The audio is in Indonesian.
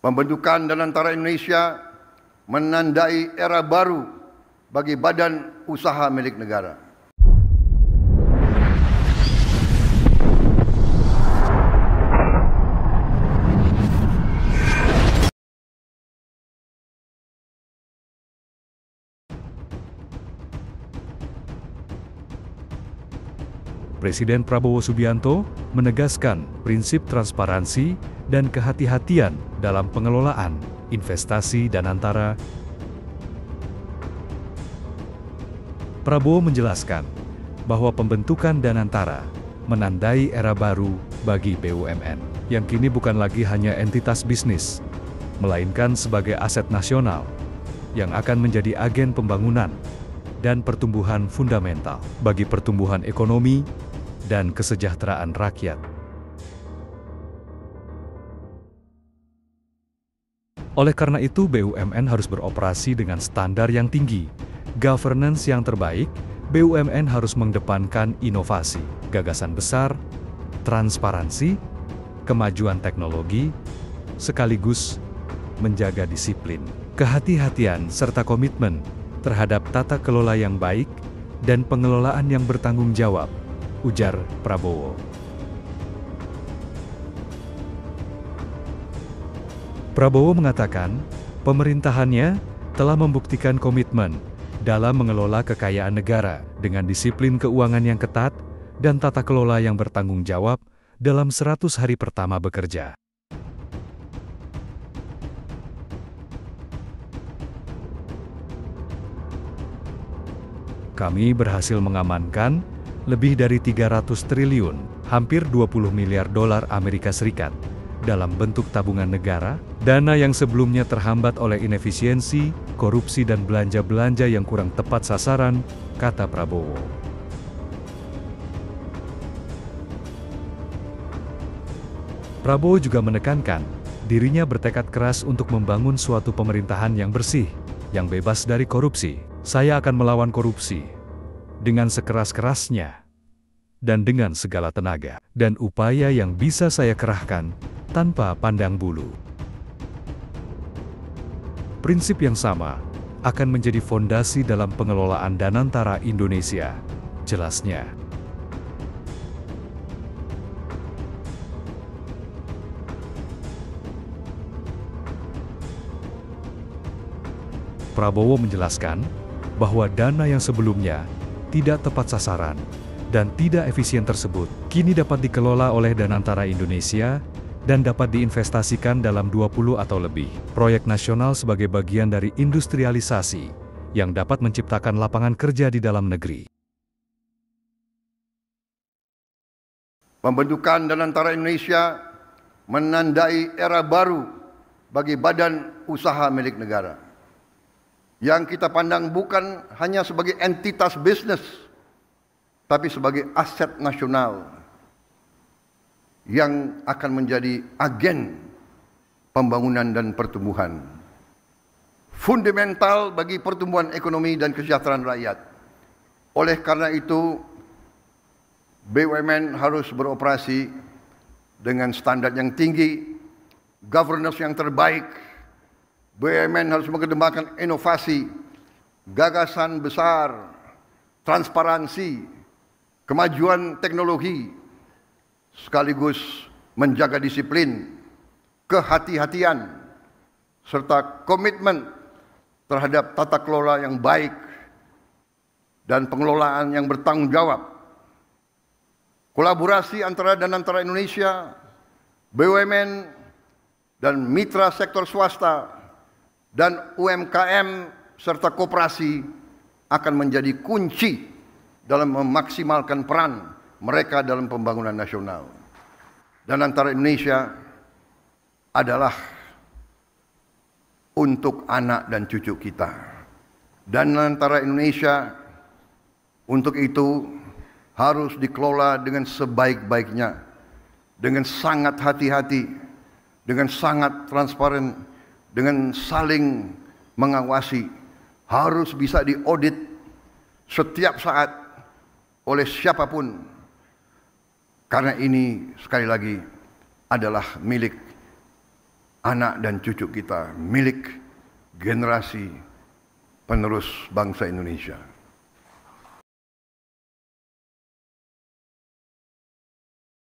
Pembentukan Danantara Indonesia menandai era baru bagi badan usaha milik negara. Presiden Prabowo Subianto menegaskan prinsip transparansi dan kehati-hatian dalam pengelolaan investasi Danantara. Prabowo menjelaskan bahwa pembentukan Danantara menandai era baru bagi BUMN, yang kini bukan lagi hanya entitas bisnis, melainkan sebagai aset nasional yang akan menjadi agen pembangunan dan pertumbuhan fundamental bagi pertumbuhan ekonomi dan kesejahteraan rakyat. Oleh karena itu, BUMN harus beroperasi dengan standar yang tinggi, governance yang terbaik. BUMN harus mengedepankan inovasi, gagasan besar, transparansi, kemajuan teknologi, sekaligus menjaga disiplin, kehati-hatian, serta komitmen terhadap tata kelola yang baik dan pengelolaan yang bertanggung jawab, ujar Prabowo. Prabowo mengatakan, pemerintahannya telah membuktikan komitmen dalam mengelola kekayaan negara dengan disiplin keuangan yang ketat dan tata kelola yang bertanggung jawab dalam 100 hari pertama bekerja. Kami berhasil mengamankan lebih dari 300 triliun, hampir 20 miliar dolar Amerika Serikat, dalam bentuk tabungan negara, dana yang sebelumnya terhambat oleh inefisiensi, korupsi dan belanja-belanja yang kurang tepat sasaran, kata Prabowo. Prabowo juga menekankan, dirinya bertekad keras untuk membangun suatu pemerintahan yang bersih, yang bebas dari korupsi. Saya akan melawan korupsi dengan sekeras-kerasnya dan dengan segala tenaga dan upaya yang bisa saya kerahkan tanpa pandang bulu. Prinsip yang sama akan menjadi fondasi dalam pengelolaan Danantara Indonesia, jelasnya. Prabowo menjelaskan bahwa dana yang sebelumnya tidak tepat sasaran dan tidak efisien tersebut kini dapat dikelola oleh Danantara Indonesia dan dapat diinvestasikan dalam 20 atau lebih proyek nasional sebagai bagian dari industrialisasi yang dapat menciptakan lapangan kerja di dalam negeri. Pembentukan Danantara Indonesia menandai era baru bagi badan usaha milik negara, yang kita pandang bukan hanya sebagai entitas bisnis, tapi sebagai aset nasional yang akan menjadi agen pembangunan dan pertumbuhan fundamental bagi pertumbuhan ekonomi dan kesejahteraan rakyat. Oleh karena itu, BUMN harus beroperasi dengan standar yang tinggi, governance yang terbaik. BUMN harus mengedepankan inovasi, gagasan besar, transparansi, kemajuan teknologi, sekaligus menjaga disiplin, kehati-hatian, serta komitmen terhadap tata kelola yang baik dan pengelolaan yang bertanggung jawab. Kolaborasi antara Danantara Indonesia, BUMN, dan mitra sektor swasta dan UMKM serta koperasi akan menjadi kunci dalam memaksimalkan peran mereka dalam pembangunan nasional. Danantara Indonesia adalah untuk anak dan cucu kita. Danantara Indonesia untuk itu harus dikelola dengan sebaik-baiknya, dengan sangat hati-hati, dengan sangat transparan, dengan saling mengawasi, harus bisa diaudit setiap saat oleh siapapun, karena ini sekali lagi adalah milik anak dan cucu kita, milik generasi penerus bangsa Indonesia.